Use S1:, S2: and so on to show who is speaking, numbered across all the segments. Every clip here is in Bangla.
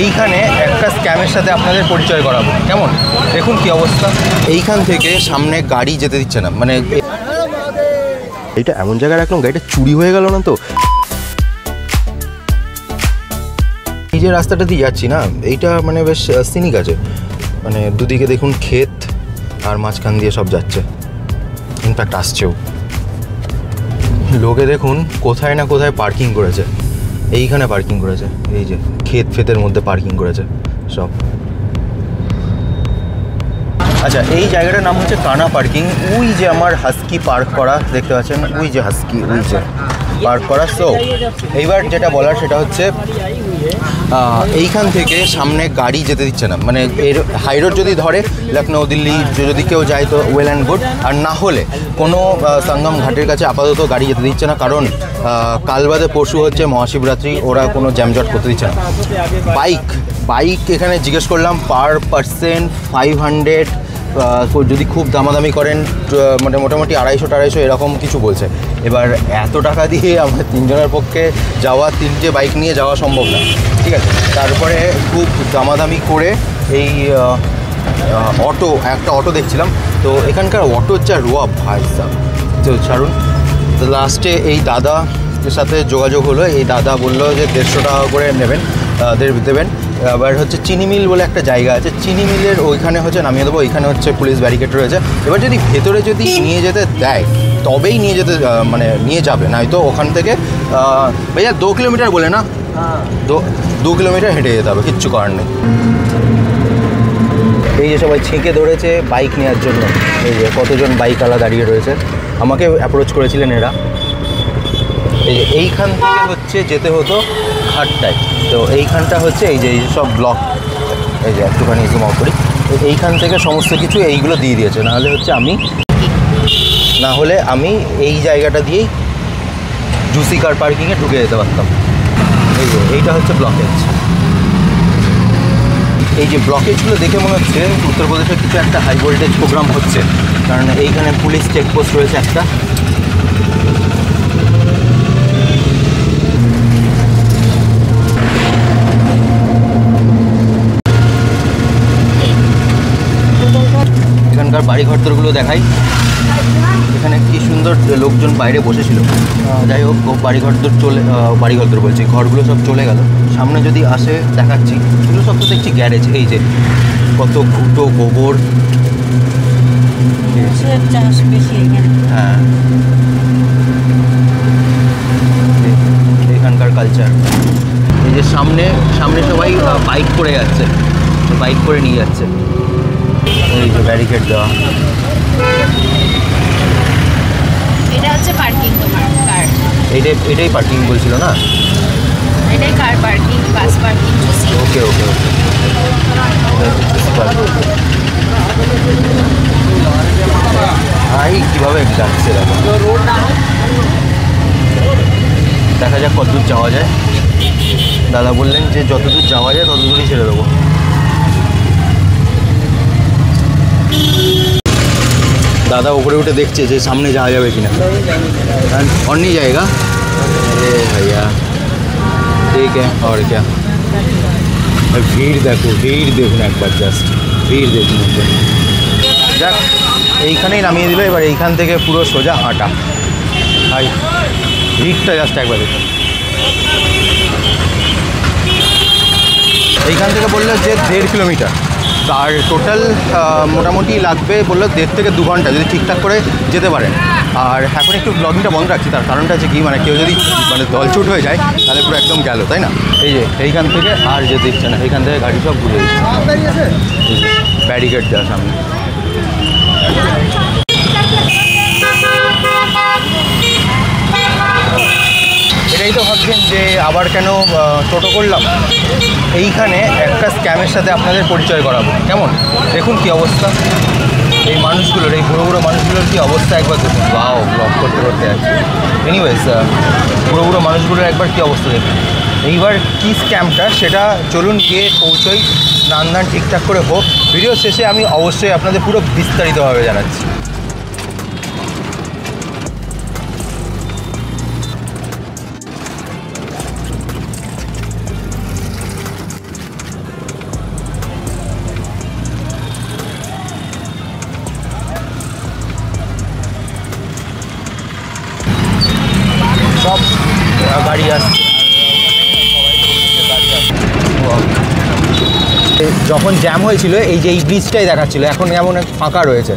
S1: এইখানে একটা স্ক্যামের সাথে আপনাদের পরিচয় করাবো, কেমন? দেখুন কি অবস্থা। এইখান থেকে সামনে গাড়ি যেতে দিচ্ছে না, মানে এইটা এমন জায়গায় রাখলাম গাড়িটা চুরি হয়ে গেল না তো। এই যে রাস্তাটা দিয়ে যাচ্ছি না, এইটা মানে বেশ সিনিক আছে, মানে দুদিকে দেখুন ক্ষেত আর মাঝখান দিয়ে সব যাচ্ছে, ইনফ্যাক্ট আসছেও। লোকে দেখুন কোথায় না কোথায় পার্কিং করেছে, এইখানে পার্কিং করেছে, এই যে ক্ষেত ফেতের মধ্যে পার্কিং করেছে সব। আচ্ছা, এই জায়গাটার নাম হচ্ছে কানা পার্কিং। ওই যে আমার হাস্কি পার্ক করা দেখতে পাচ্ছেন, ওই যে হাস্কি, ওই যে পার্ক করা। সো এইবার যেটা বলার সেটা হচ্ছে এইখান থেকে সামনে গাড়ি যেতে দিচ্ছে না, মানে এর হাই রোড যদি ধরে লখনৌ দিল্লি যদি কেউ যায় তো ওয়েল অ্যান্ড গুড, আর না হলে কোনো সঙ্গম ঘাটের কাছে আপাতত গাড়ি যেতে দিচ্ছে না, কারণ কাল বাদে পরশু হচ্ছে মহাশিবরাত্রি, ওরা কোনো জ্যামজট করতে দিচ্ছে না। বাইক এখানে জিজ্ঞেস করলাম পার পার্সন 500, যদি খুব দামাদামি করেন মানে মোটামুটি 250 এরকম কিছু বলছে। এবার এত টাকা দিয়ে আমরা তিনজনের পক্ষে যাওয়া, তিনটে বাইক নিয়ে যাওয়া সম্ভব না, ঠিক আছে। তারপরে খুব দামাদামি করে এই একটা অটো দেখছিলাম, তো এখানকার অটোর যা রোয়া ভাই সাব, তো ছাড়ুন। তো লাস্টে এই দাদার সাথে যোগাযোগ হলো, এই দাদা বললো যে 150 টাকা করে দেবেন। এবার হচ্ছে চিনি মিল বলে একটা জায়গা আছে, চিনি মিলের ওইখানে হচ্ছে নামিয়ে দেবো, ওইখানে হচ্ছে পুলিশ ব্যারিকেড রয়েছে। এবার যদি ভেতরে যদি নিয়ে যেতে দেয় তবেই নিয়ে যেতে, মানে নিয়ে যাবে, নয়তো ওখান থেকে ভাইয়া 2 কিলোমিটার বলে না, 2 কিলোমিটার হেঁটে যেতে হবে, কিচ্ছু করার নেই। এই যে সবাই ছেঁকে ধরেছে বাইক নেওয়ার জন্য, এই যে কতজন বাইকওয়ালা দাঁড়িয়ে রয়েছে, আমাকে অ্যাপ্রোচ করেছিলেন এরা। এই যে এইখান থেকে হচ্ছে যেতে হতো ঘাটটায়, তো এইখানটা হচ্ছে এই যে সব ব্লক, এই যে একটুখানি জুম আউট করি, এইখান থেকে সমস্ত কিছু এইগুলো দিয়ে দিয়েছে, না হলে আমি এই জায়গাটা দিয়েই জুসি কার পার্কিংয়ে ঢুকে যেতে পারতাম। এই যে এইটা হচ্ছে ব্লকেজ। এই যে ব্লকেজগুলো দেখে মনে হচ্ছে উত্তরপ্রদেশের কিছু একটা হাই ভোল্টেজ প্রোগ্রাম হচ্ছে, কারণ এইখানে পুলিশ চেকপোস্ট রয়েছে একটা। এখানকার বাড়িঘরদরগুলো দেখাই, এখানে কি সুন্দর লোকজন বাইরে বসেছিল। যাই হোক, বাড়িঘরদর বলছি, ঘরগুলো সব চলে গেল। সামনে যদি আসে দেখাচ্ছি, এগুলো সব তো দেখছি গ্যারেজ। এই যে কত ঘুটো গোবর, হ্যাঁ এখানকার কালচার। এই যে সামনে সবাই বাইক করে যাচ্ছে, বাইক করে নিয়ে যাচ্ছে। এই যে ব্যারিকেড দেওয়া,
S2: এটা হচ্ছে পার্কিং, তোমার কার
S1: এটাই পার্কিং বলছিল না,
S2: এটাই কার পার্কিং, বাস পার্কিং।
S1: ওকে ভাই কীভাবে যাচ্ছে দেখা যাক কতদূর যাওয়া যায়। দাদা বললেন যে যতদূর যাওয়া যায় ততদূরই ছেড়ে দেবো। दादा ऊपर उठे देखते जे सामने जाया जाए कि ना, और नहीं जाएगा। अरे भैया ठीक है, और क्या। भीड़ देखो एक बार, जस्ट भीड़ देखুন একবার। যাক, এইখানেই নামিয়ে দিল। এবার এইখান থেকে পুরো সোজা হাঁটা। ভাই ভিড়টা জাস্ট একবার দেখুন। এইখান থেকে বললো যে 1.5 কিলোমিটার, আর টোটাল মোটামুটি লাগবে বললো 1.5 থেকে 2 ঘন্টা যদি ঠিকঠাক করে যেতে পারেন। আর এখন একটু ব্লগিংটা বন্ধ রাখছি, তার কারণটা হচ্ছে কি, মানে কেউ যদি মানে দলছুট হয়ে যায় তাহলে পুরো একদম গেল, তাই না। এই যে এইখান থেকে আর যেতে দিচ্ছে না, এইখান থেকে গাড়ি সব ঘুরে দিচ্ছে, ব্যারিকেড দেওয়ার সামনে। এটাই তো ভাবছেন যে আবার কেন টোটো করলাম। এইখানে একটা স্ক্যামের সাথে আপনাদের পরিচয় করাবো, কেমন? দেখুন কি অবস্থা এই মানুষগুলোর, এই বুড়ো বুড়ো মানুষগুলোর কি অবস্থা একবার দেখুন। বাও, ব্লগ করতে করতে আছে। এনিওয়েজ, বুড়ো বুড়ো মানুষগুলোর একবার কি অবস্থা দেখুন। এইবার কি স্ক্যামটা সেটা চলুন গিয়ে পৌঁছই, স্নান দান ঠিকঠাক করে হোক। ভিডিও শেষে আমি অবশ্যই আপনাদের পুরো বিস্তারিতভাবে জানাচ্ছি। যখন জ্যাম হয়েছিল এই যে এই ব্রিজটাই দেখাচ্ছিল, এখন এমন ফাঁকা রয়েছে।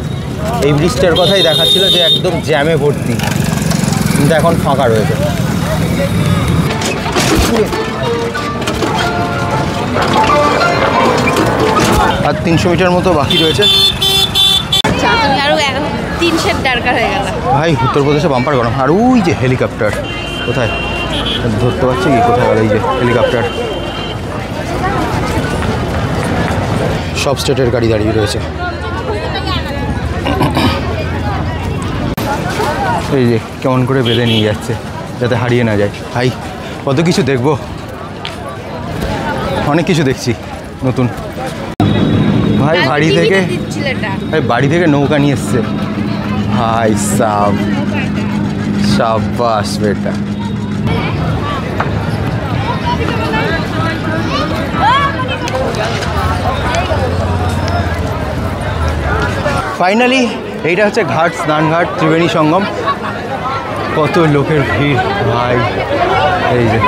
S1: এই ব্রিজটার কথাই দেখাচ্ছিল যে একদম জ্যামে ভর্তি, কিন্তু এখন ফাঁকা রয়েছে। আর 300 মিটার মতো বাকি রয়েছে।
S2: তুমি আরো 300 দরকার হয়ে গেল
S1: ভাই। উত্তরপ্রদেশে বাম্পার গরম। আর ওই যে হেলিকপ্টার, কোথায় ধরতে পারছি কি, কোথায় গেল এই যে হেলিকপ্টার। সব স্টেটের গাড়ি দাঁড়িয়ে রয়েছে। এই যে কেমন করে বেঁধে নিয়ে যাচ্ছে যাতে হারিয়ে না যায়। ভাই কত কিছু দেখবো, অনেক কিছু দেখছি নতুন। ভাই বাড়ি থেকে নৌকা নিয়ে এসছে ভাই সাব, শাবাশ বেটা। ফাইনালি এইটা হচ্ছে ঘাট, স্নানঘাট, ত্রিবেণী সঙ্গম। কত লোকের ভিড় ভাই। এই যে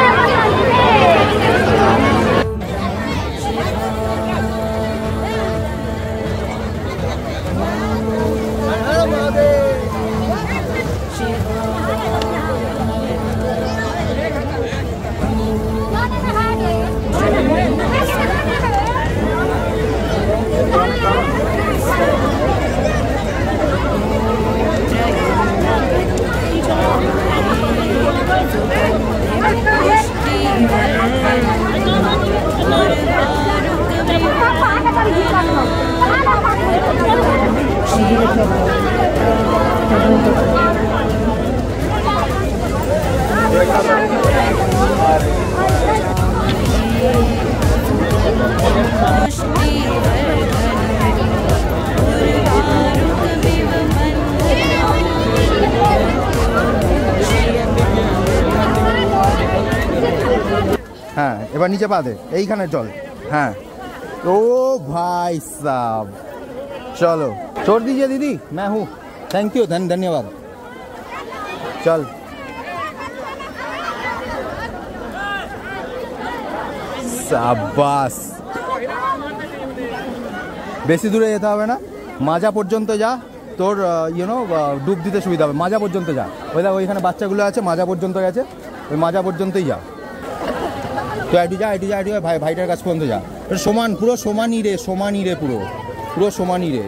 S1: হ্যাঁ, এবার নিচে পা দে, এইখানে জল। হ্যাঁ ओ भाई साहब, चलो छोड़ दीजिए दीदी, मैं हूँ। थैंक यू, धन्यवाद। चल शाबाश। বেশি দূরে যেতে হবে না, মাজা পর্যন্ত যা, তোর ইউনো ডুব দিতে সুবিধা হবে। মাজা পর্যন্ত যা, ওই দেখ ওইখানে বাচ্চাগুলো আছে, মাজা পর্যন্ত গেছে, ওই মাজা পর্যন্তই যা। তো এটু যা, এটু যা, এটু ভাই, ভাইটার কাছ পর্যন্ত যা। সমান, পুরো সমানই রে, সমানই রে, পুরো পুরো সমানই রে।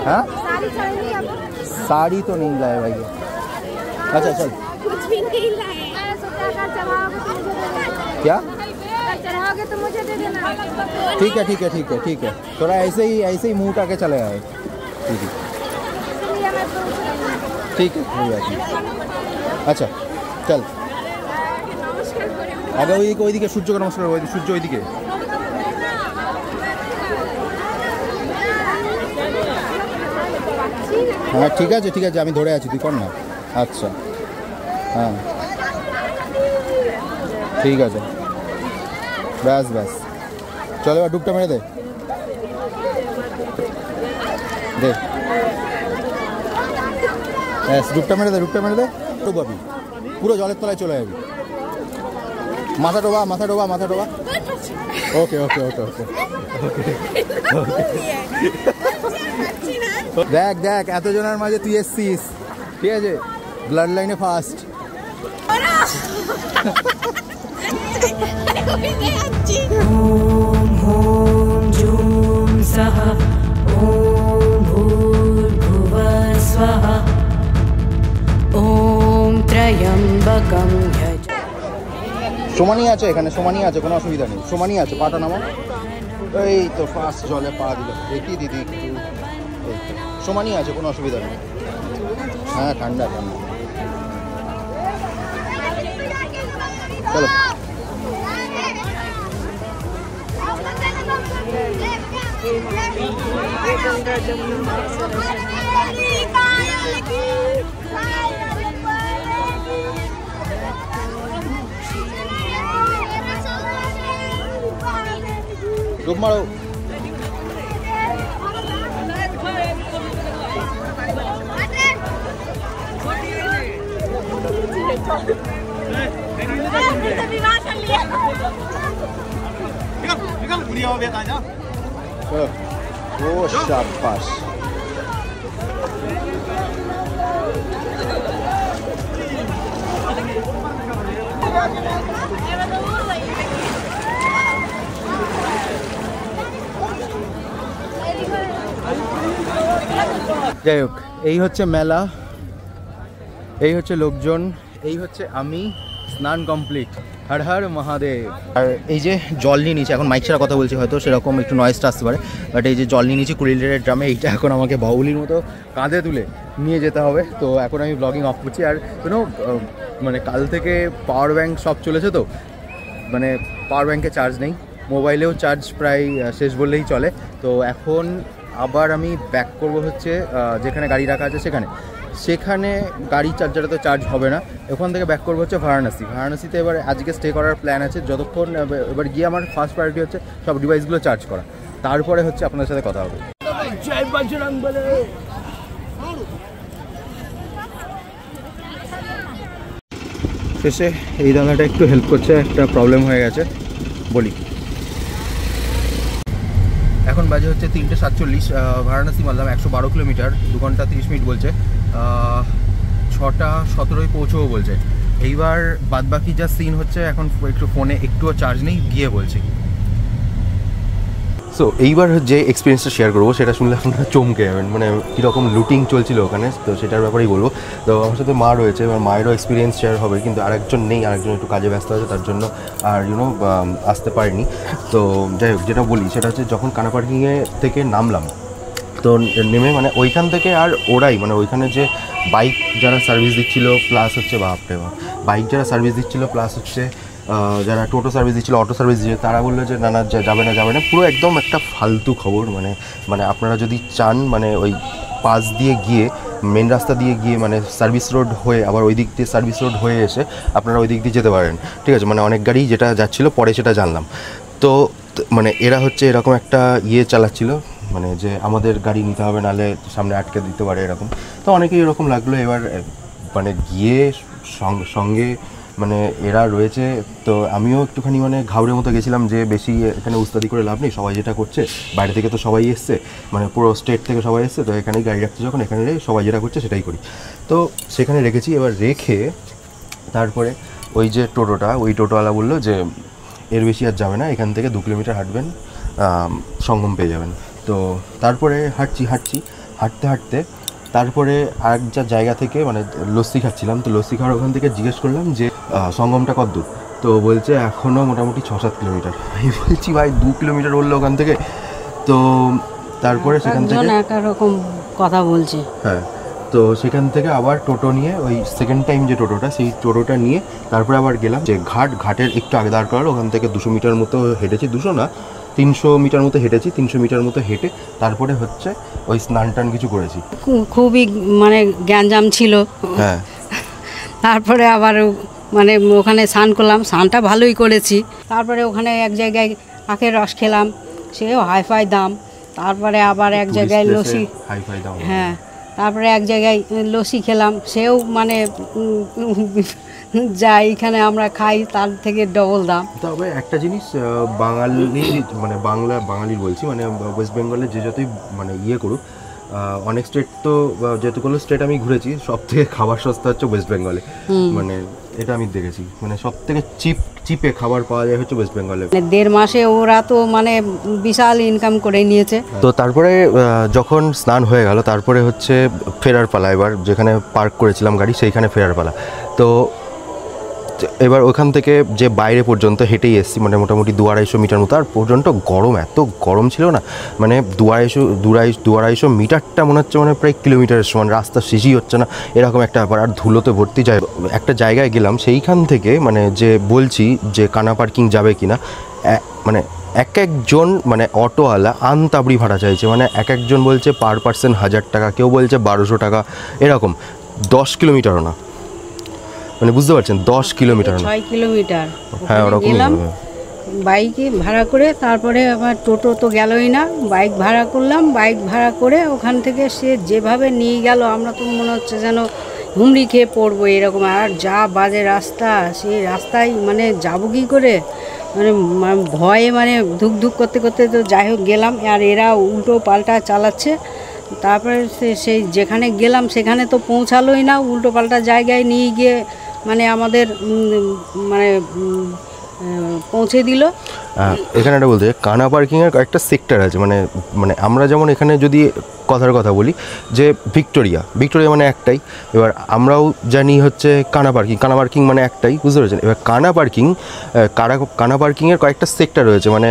S1: हाँ साड़ी तो नहीं लाए भाई। अच्छा चल,
S2: कुछ भी नहीं लाए।
S1: क्या
S2: चढ़ाओगे तो मुझे दे देना।
S1: ठीक है ठीक है ठीक है ठीक है, थोड़ा ऐसे ही मुंह उठा के चले आए। ठीक है हो गया। अच्छा चल আগে ওইদিকে সূর্যকে নমস্কার, সূর্য ওইদিকে। হ্যাঁ ঠিক আছে ঠিক আছে, আমি ধরে আছি, তুই কর না। আচ্ছা হ্যাঁ ঠিক আছে, ব্যাস ব্যাস, চল এবার ডুবটা মেরে দে, দে ব্যাস, ডুবটা মেরে দে, ডুবটা মেরে দে। ডুবাবি, পুরো জলের তলায় চলে যাবি। মাথা ডোবা, মাথা ডোবা, মাথা ডোবা। ওকে ওকে ওকে ওকে দেখ দেখ, এতজনের মাঝে তুই এসছিস, ঠিক আছে, ব্লাড লাইনে ফার্স্ট।
S3: ওম হোম জুম সাহা ওম ভূর্ভুবঃ স্বাহা ওম ত্রয়ম্বকম যজ।
S1: সমানই আছে এখানে, সমানই আছে, কোনো অসুবিধা নেই, সমানই আছে। পাটা নামা, এই তো ফার্স্ট জলে পা দিল, দেখি দিদি একটু, সমানই আছে, কোনো অসুবিধা নেই। হ্যাঁ ঠান্ডা ঠান্ডা, চলো। ডুব মারো। ও শাবাশ। যাই হোক, এই হচ্ছে মেলা, এই হচ্ছে লোকজন, এই হচ্ছে আমি। স্নান কমপ্লিট, হর হর মহাদেব। আর এই যে জল নিয়ে নিয়েছি, এখন মাইক ছাড়া কথা বলছি, হয়তো সেরকম একটু নয়েজটা আসতে পারে, বাট এই যে জল নিয়ে নিয়েছি 20 লিটারের ড্রামে, এইটা এখন আমাকে বাউলির মতো কাঁধে তুলে নিয়ে যেতে হবে। তো এখন আমি ব্লগিং অফ করছি। আর মানে কাল থেকে পাওয়ার ব্যাঙ্ক সব চলেছে, তো মানে পাওয়ার ব্যাঙ্কে চার্জ নেই, মোবাইলেও চার্জ প্রায় শেষ বললেই চলে। তো এখন আবার আমি ব্যাক করব হচ্ছে যেখানে গাড়ি রাখা আছে সেখানে গাড়ি চার্জারে তো চার্জ হবে না, ওখান থেকে ব্যাক করবো হচ্ছে ভারাণসীতে। এবার আজকে স্টে করার প্ল্যান আছে, যতক্ষণ এবার গিয়ে আমার ফার্স্ট প্রায়োরিটি হচ্ছে সব ডিভাইসগুলো চার্জ করা, তারপরে হচ্ছে আপনাদের সাথে কথা হবে। শেষে এই দাদাটা একটু হেল্প করছে, একটা প্রবলেম হয়ে গেছে বলি। এখন বাজে হচ্ছে 3:47, ভারাণসী মারলাম 112 কিলোমিটার, 2 ঘন্টা 30 মিনিট বলছে, 6:17 পৌঁছবো বলছে। এইবার বাদবাকি যা সিন হচ্ছে, এখন একটু ফোনে একটুও চার্জ নেই, গিয়ে বলছি। সো এইবার যে এক্সপিরিয়েন্সটা শেয়ার করবো সেটা শুনলে আপনারা চমকে যাবেন, মানে কীরকম লুটিং চলছিল ওখানে, তো সেটার ব্যাপারেই বলবো। তো আমার সাথে মা রয়েছে, এবার মায়েরও এক্সপিরিয়েন্স শেয়ার হবে, কিন্তু আরেকজন নেই, আরেকজন একটু কাজে ব্যস্ত আছে, তার জন্য আর আসতে পারিনি। তো যাই হোক, যেটা বলি সেটা হচ্ছে যখন কানা পার্কিংয়ে থেকে নামলাম, তো নেমে মানে ওইখান থেকে আর ওরাই মানে ওইখানে যে বাইক যারা সার্ভিস দিচ্ছিল, প্লাস হচ্ছে বাইক যারা সার্ভিস দিচ্ছিল, প্লাস হচ্ছে যারা টোটো সার্ভিস দিচ্ছিলো, অটো সার্ভিস দিচ্ছে, তারা বললো যে না যাবে না, পুরো একদম একটা ফালতু খবর। মানে আপনারা যদি চান, মানে ওই পাশ দিয়ে গিয়ে, মেন রাস্তা দিয়ে গিয়ে, মানে সার্ভিস রোড হয়ে আবার ওই দিক দিয়ে সার্ভিস রোড হয়ে এসে আপনারা ওই দিক দিয়ে যেতে পারেন, ঠিক আছে। মানে অনেক গাড়ি যেটা যাচ্ছিলো, পরে সেটা জানলাম। তো মানে এরা হচ্ছে এরকম একটা চালাচ্ছিল, মানে যে আমাদের গাড়ি নিতে হবে, নাহলে সামনে আটকে দিতে পারে এরকম। তো অনেকেই এরকম লাগলো। এবার মানে গিয়ে সঙ্গে মানে এরা রয়েছে, তো আমিও একটুখানি মানে ঘাউড়ের মতো গেছিলাম যে বেশি এখানে উস্তাদি করে লাভ নেই, সবাই যেটা করছে, বাইরে থেকে তো সবাই এসছে, মানে পুরো স্টেট থেকে সবাই এসছে, তো এখানেই গাড়ি রাখছে, যখন এখানে সবাই যেটা করছে সেটাই করি। তো সেখানে রেখেছি। এবার রেখে তারপরে ওই যে ওই টোটোওয়ালা বললো যে এর বেশি আর যাবে না, এখান থেকে 2 কিলোমিটার হাঁটবেন, সঙ্গম পেয়ে যাবেন। তো তারপরে হাঁটতে তারপরে আরেকটা জায়গা থেকে মানে লস্যি খাচ্ছিলাম, তো লস্যি খাওয়ার ওখান থেকে জিজ্ঞেস করলাম যে সঙ্গমটা কত দূর, তো বলছে এখনও মোটামুটি 6-7 কিলোমিটার। আমি বলছি ভাই 2 কিলোমিটার বললো ওখান থেকে। তো তারপরে সেখান থেকে
S3: একরকম কথা বলছে,
S1: হ্যাঁ, তো সেখান থেকে আবার টোটো নিয়ে, ওই সেকেন্ড টাইম যে টোটোটা, সেই টোটোটা নিয়ে তারপরে আবার গেলাম যে ঘাটের একটু আগে দাঁড় করালো, ওখান থেকে 200 মিটার মতো হেঁটেছি, 200 না 300 মিটার মতো হেঁটেছি, 300 মিটার মতো হেঁটে তারপরে হচ্ছে ওই স্নান কিছু করেছি।
S3: খুবই মানে গ্যাঞ্জাম ছিল।
S1: হ্যাঁ,
S3: তারপরে আবার মানে ওখানে স্নান করলাম, স্নানটা ভালোই করেছি। তারপরে ওখানে এক জায়গায় আখের রস খেলাম, সেও হাইফাই দাম। তারপরে আবার এক জায়গায় লস্যি, হ্যাঁ, তারপরে এক জায়গায় লস্যি খেলাম, সেও মানে যা এখানে আমরা খাই তার থেকে ডবল দাম।
S1: তবে একটা জিনিস, মানে বাঙালির বলছি, মানে ওয়েস্ট বেঙ্গলে যে যতই মানে করুক, অনেক স্টেট, তো যেতগুলো স্টেট আমি ঘুরেছি, সব থেকে খাবার সস্তা হচ্ছে ওয়েস্ট বেঙ্গলে। মানে এটা আমি দেখেছি, মানে সব থেকে চিপে খাবার পাওয়া যায় হচ্ছে ওয়েস্ট বেঙ্গলে।
S3: 1.5 মাসে ওরা তো মানে বিশাল ইনকাম করে নিয়েছে।
S1: তো তারপরে যখন স্নান হয়ে গেল, তারপরে হচ্ছে ফেরার পালা। এবার যেখানে পার্ক করেছিলাম গাড়ি, সেইখানে ফেরার পালা। তো এবার ওখান থেকে যে বাইরে পর্যন্ত হেঁটেই এসেছি, মানে মোটামুটি 200-250 মিটার মতো। আর পর্যন্ত গরম, এত গরম ছিল না, মানে 250-250 মিটারটা মনে হচ্ছে মানে প্রায় কিলোমিটারের সমান, রাস্তা শেষই হচ্ছে না, এরকম একটা ব্যাপার। আর ধুলোতে ভর্তি যায়। একটা জায়গায় গেলাম, সেইখান থেকে মানে যে বলছি যে কানা পার্কিং যাবে কিনা, মানে একজন মানে অটোওয়ালা আনতাবড়ি ভাড়া চাইছে, মানে একজন বলছে পার পার্সন 1000 টাকা, কেউ বলছে 1200 টাকা, এরকম। 10 কিলোমিটারও না, মানে বুঝতে পারছেন, 10 কিলোমিটার না,
S3: 6 কিলোমিটার।
S1: হ্যাঁ, ওরকম
S3: বাইকে ভাড়া করে, তারপরে আবার টোটো তো গেলই না, বাইক ভাড়া করলাম। বাইক ভাড়া করে ওখান থেকে সে যেভাবে নিয়ে গেল, আমরা তো মনে হচ্ছে যেন হুমড়ি খেয়ে পড়বো এরকম। আর যা বাজে রাস্তা, সেই রাস্তায় মানে যাবো কী করে, ভয়ে মানে ধুক ধুক করতে করতে তো যাই হোক গেলাম, আর এরা উল্টো পাল্টা চালাচ্ছে। তারপরে সেই যেখানে গেলাম সেখানে তো পৌঁছালোই না, উল্টো পাল্টা জায়গায় নিয়ে গিয়ে মানে আমাদের মানে পৌঁছে দিল।
S1: এখানে একটা বলতে কানা পার্কিংয়ের একটা সেক্টর আছে, মানে মানে আমরা যেমন এখানে যদি কথার কথা বলি যে ভিক্টোরিয়া মানে একটাই, এবার আমরাও জানি হচ্ছে কানা পার্কিং মানে একটাই, বুঝতে পেরেছেন। এবার কানা পার্কিংয়ের কয়েকটা সেক্টর রয়েছে, মানে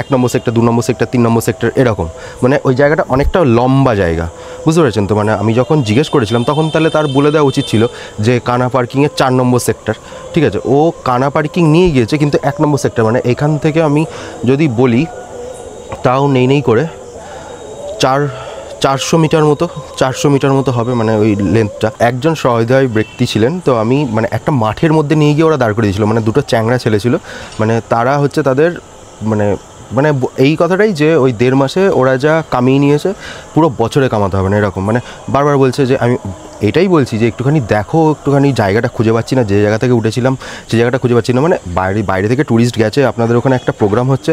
S1: 1 নম্বর সেক্টর, 2 নম্বর সেক্টর, 3 নম্বর সেক্টর, এরকম। মানে ওই জায়গাটা অনেকটা লম্বা জায়গা, বুঝতে পেরেছেন তো। মানে আমি যখন জিজ্ঞেস করেছিলাম তখন তাহলে তার বলে দেওয়া উচিত ছিল যে কানা পার্কিংয়ের 4 নম্বর সেক্টর, ঠিক আছে। ও কানা পার্কিং নিয়ে গিয়েছে কিন্তু 1 নম্বর সেক্টর, মানে এখান থেকে আমি যদি বলি তাও নেই করে 400 মিটার মতো হবে, মানে ওই লেন্থটা। একজন সহৃদয় ব্যক্তি ছিলেন, তো আমি মানে একটা মাঠের মধ্যে নিয়ে গিয়ে ওরা দাঁড় করে দিয়েছিল, মানে 2টো চ্যাংড়া ছেলে ছিল, মানে তারা হচ্ছে তাদের মানে মানে এই কথাটাই যে ওই 1.5 মাসে ওরা যা কামিয়ে নিয়েছে পুরো বছরে কামাতে হবে না, এরকম। মানে বারবার বলছে যে আমি এটাই বলছি যে একটুখানি দেখো, একটুখানি জায়গাটা খুঁজে পাচ্ছি না, যে জায়গা থেকে উঠেছিলাম সেই জায়গাটা খুঁজে পাচ্ছি না। মানে বাইরে থেকে ট্যুরিস্ট গেছে, আপনাদের ওখানে একটা প্রোগ্রাম হচ্ছে,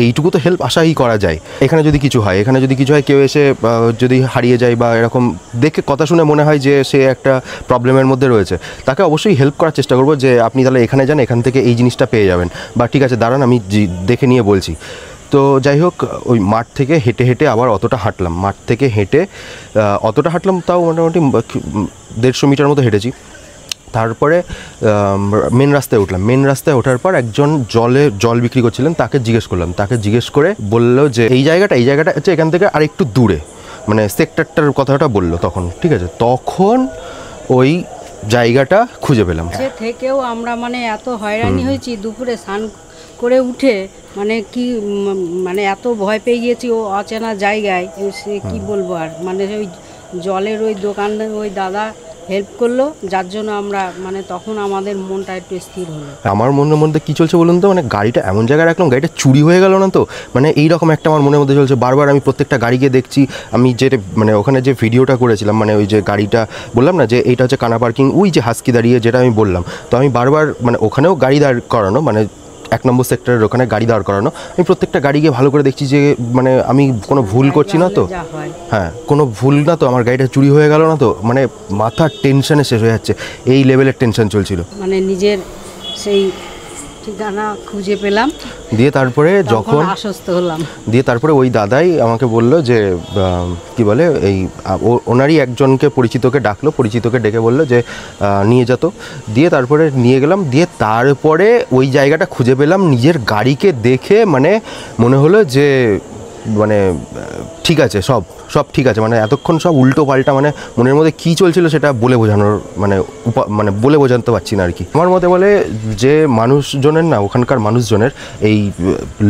S1: এইটুকু তো হেল্প আশাই করা যায়। এখানে যদি কিছু হয় কেউ এসে যদি হারিয়ে যায় বা এরকম দেখে কথা শুনে মনে হয় যে সে একটা প্রবলেমের মধ্যে রয়েছে, তাকে অবশ্যই হেল্প করার চেষ্টা করবো যে আপনি তাহলে এখানে যান, এখান থেকে এই জিনিসটা পেয়ে যাবেন, বা ঠিক আছে দাঁড়ান আমি দেখে নিয়ে বলছি। তো যাই হোক, ওই মাঠ থেকে হেঁটে আবার অতটা হাঁটলাম, তাও মোটামুটি 150 মিটার মতো হেঁটেছি। তারপরে মেন রাস্তায় ওঠার পর একজন জল বিক্রি করছিলেন, তাকে জিজ্ঞেস করে বললো যে এই জায়গাটা হচ্ছে এখান থেকে আর একটু দূরে, মানে সেক্টরটার কথাটা বললো তখন, ঠিক আছে। তখন ওই জায়গাটা খুঁজে পেলাম।
S3: সে থেকেও আমরা মানে এত হয়রানি হয়েছি, দুপুরে স্নান করে উঠে মানে কি মানে এত ভয় পেয়ে গিয়েছি ও অচেনা জায়গায়, সে কি বলবো আর। মানে ওই জলের ওই দোকানদার ওই দাদা হেল্প করলো, যার জন্য আমরা মানে তখন আমাদের মনটা একটু স্থির হলো।
S1: আমার মনের মধ্যে কী চলছে বলুন তো, মানে গাড়িটা এমন জায়গায় রাখলাম, গাড়িটা চুরি হয়ে গেল না তো, মানে এইরকম একটা আমার মনের মধ্যে চলছে। বারবার আমি প্রত্যেকটা গাড়িকে দেখছি, আমি যে মানে ওখানে যে ভিডিওটা করেছিলাম, মানে ওই যে গাড়িটা বললাম না যে এইটা হচ্ছে কানা পার্কিং, ওই যে হাস্কি দাঁড়িয়ে যেটা আমি বললাম, তো আমি বারবার মানে ওখানেও গাড়ি দাঁড় করানো, মানে 1 নম্বর সেক্টরের ওখানে গাড়ি দাঁড় করানো, আমি প্রত্যেকটা গাড়িকে ভালো করে দেখছি যে মানে আমি কোনো ভুল করছি না তো, হ্যাঁ কোনো ভুল না তো, আমার গাড়িটা চুরি হয়ে গেল না তো। মানে মাথার টেনশনে শেষ হয়ে যাচ্ছে, এই লেভেলের টেনশন চলছিল।
S3: মানে নিজের সেই ঠিকানা খুঁজে পেলাম,
S1: দিয়ে তারপরে যখন
S3: আশ্বস্ত হলাম,
S1: দিয়ে তারপরে ওই দাদাই আমাকে বলল যে কি বলে এই ওনারই একজনকে পরিচিতকে ডেকে বললো যে নিয়ে যেত। দিয়ে তারপরে নিয়ে গেলাম, দিয়ে তারপরে ওই জায়গাটা খুঁজে পেলাম। নিজের গাড়িকে দেখে মানে মনে হলো যে মানে ঠিক আছে, সব ঠিক আছে, মানে এতক্ষণ সব উল্টো পাল্টা, মানে মনের মধ্যে কী চলছিল সেটা বলে বোঝানোর মানে বলে বোঝাতে পারছি না আর কি। আমার মতে বলে যে মানুষজনের না, ওখানকার মানুষজনের এই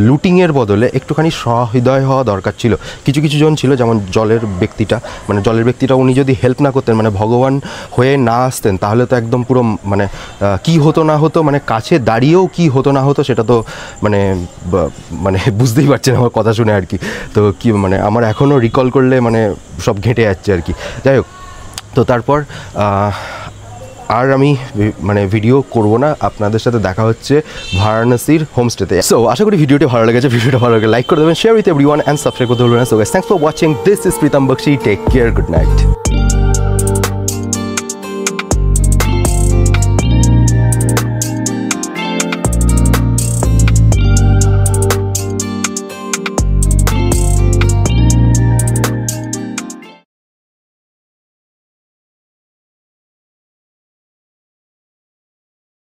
S1: লুটিংয়ের বদলে একটুখানি সহৃদয় হওয়া দরকার ছিল। কিছু জন ছিল, যেমন জলের ব্যক্তিটা উনি যদি হেল্প না করতেন, মানে ভগবান হয়ে না আসতেন, তাহলে তো একদম পুরো মানে কী হতো না হতো, মানে কাছে দাঁড়িয়েও কী হতো না হতো সেটা তো মানে বুঝতেই পারছেন আমার কথা শুনে আর কি। তো কি মানে আমার এখনও রিকল করলে মানে সব ঘেঁটে যাচ্ছে আর কি। যাই হোক, তো তারপর আর আমি মানে ভিডিও করব না, আপনাদের সাথে দেখা হচ্ছে বারাণসীর হোমস্টেতে। সো আশা করি ভিডিওটা ভালো লেগেছে, লাইক করে দেবেন, share with everyone and subscribe করতে ভুলবেন না। So guys, thanks for watching, this is Pritam Baksi, take care, good night.